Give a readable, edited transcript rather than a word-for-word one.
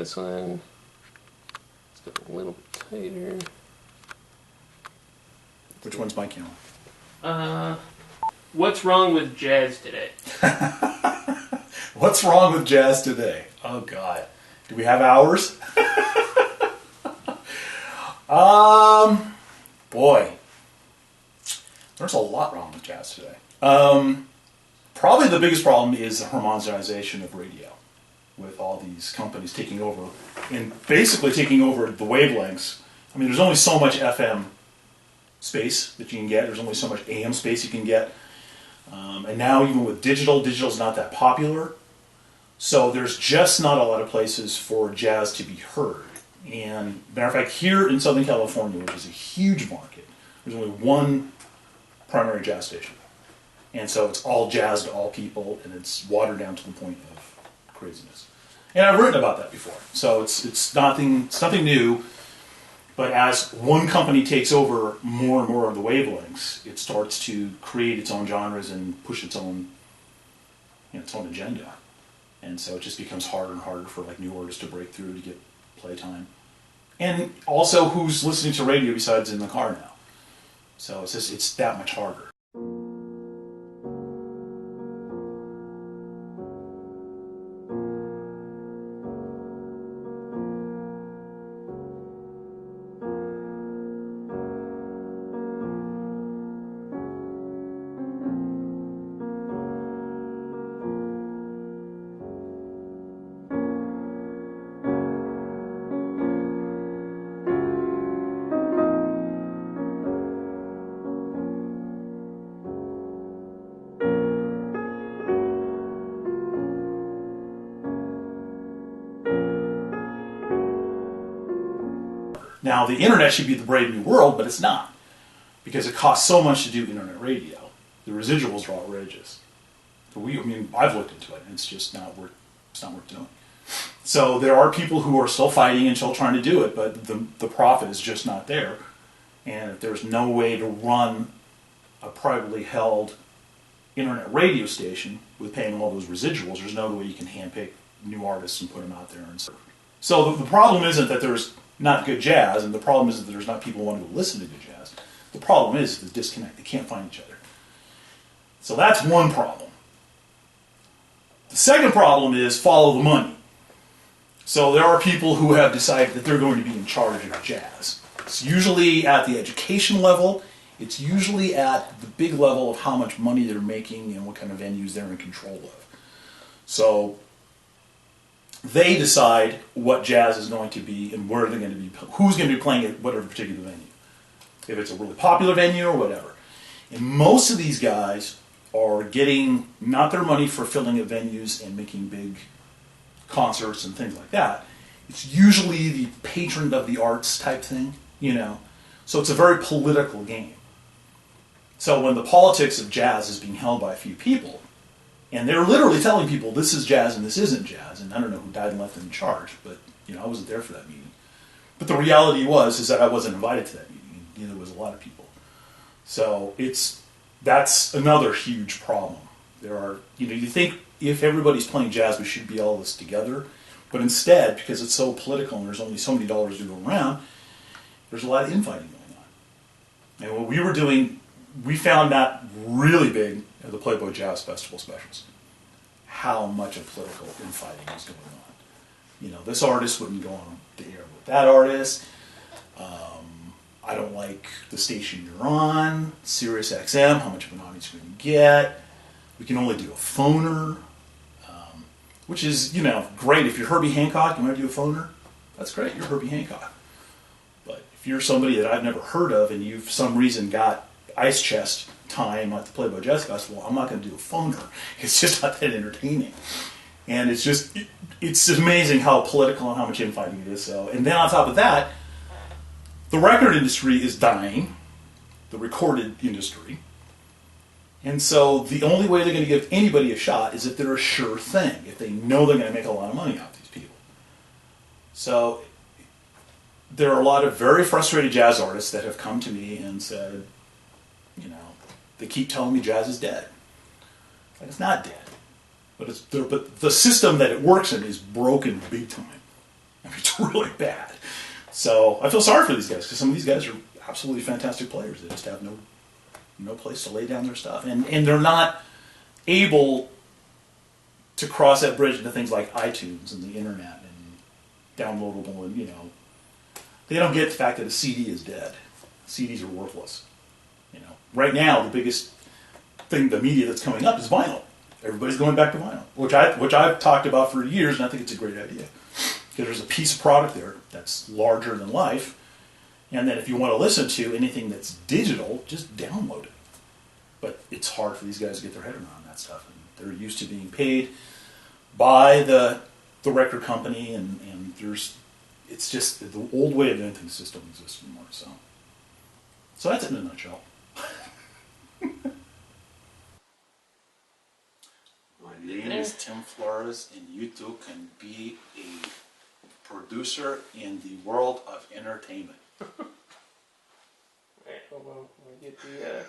this one. Let's go a little bit tighter. Which one's my camera? What's wrong with jazz today? What's wrong with jazz today? Oh, God. Do we have hours? Boy. There's a lot wrong with jazz today. Probably the biggest problem is the homogenization of radio, with all these companies taking over, and basically taking over the wavelengths. I mean, there's only so much FM space that you can get. There's only so much AM space you can get. And now even with digital's not that popular. So there's just not a lot of places for jazz to be heard. And matter of fact, here in Southern California, which is a huge market, there's only one primary jazz station. And so it's all jazz to all people, and it's watered down to the point of craziness. And I've written about that before. So it's nothing new. But as one company takes over more and more of the wavelengths, it starts to create its own genres and push its own agenda. And so it just becomes harder and harder for like new artists to break through to get playtime. And also, who's listening to radio besides in the car now? So it's that much harder. Now, the internet should be the brave new world, but it's not, because it costs so much to do internet radio. The residuals are outrageous. I've looked into it, and it's just not worth doing. So there are people who are still fighting and still trying to do it, but the profit is just not there. And if there's no way to run a privately held internet radio station with paying all those residuals, there's no way you can handpick new artists and put them out there and serve. So the problem isn't that there's not good jazz, and the problem isn't that there's not people who want to listen to good jazz. The problem is the disconnect. They can't find each other. So that's one problem. The second problem is follow the money. So there are people who have decided that they're going to be in charge of jazz. It's usually at the education level. It's usually at the big level of how much money they're making and what kind of venues they're in control of. So they decide what jazz is going to be and where they're going to be, who's going to be playing at whatever particular venue. If it's a really popular venue or whatever. And most of these guys are getting not their money for filling at venues and making big concerts and things like that. It's usually the patron of the arts type thing, So it's a very political game. So when the politics of jazz is being held by a few people, and they're literally telling people this is jazz and this isn't jazz, and I don't know who died and left them in charge, but I wasn't there for that meeting. But the reality is that I wasn't invited to that meeting, and neither was a lot of people. So that's another huge problem. There are, you think if everybody's playing jazz, we should be all this together, but instead, because it's so political and there's only so many dollars to go around, there's a lot of infighting going on. And what we were doing, we found that really big at the Playboy Jazz Festival specials. How much of political infighting was going on. This artist wouldn't go on the air with that artist. I don't like the station you're on, Sirius XM, how much of an audience we're going to get. We can only do a phoner, which is, great. If you're Herbie Hancock, you want to do a phoner? That's great, you're Herbie Hancock. But if you're somebody that I've never heard of and you've for some reason got ice chest time at the Playboy Jazz Festival, I'm not going to do a phoner. It's just not that entertaining. And it's just amazing how political and how much infighting it is. So, and then on top of that, the record industry is dying, the recorded industry. And so the only way they're going to give anybody a shot is if they're a sure thing, if they know they're going to make a lot of money off these people. So there are a lot of very frustrated jazz artists that have come to me and said, they keep telling me jazz is dead. Like, it's not dead. But the system that it works in is broken big time. I mean, it's really bad. So I feel sorry for these guys because some of these guys are absolutely fantastic players. They just have no place to lay down their stuff, and they're not able to cross that bridge into things like iTunes and the internet and downloadable, and they don't get the fact that a CD is dead. CDs are worthless. Right now the biggest thing, the media that's coming up is vinyl. Everybody's going back to vinyl, which I've talked about for years, and I think it's a great idea because there's a piece of product there that's larger than life, and then if you want to listen to anything that's digital, just download it. But it's hard for these guys to get their head around that stuff, and they're used to being paid by the record company, and it's just the old way of doing things just don't exist anymore. So that's it in a nutshell. My name is Tim Flores, and you too can be a producer in the world of entertainment. Alright, hold on. Let me get the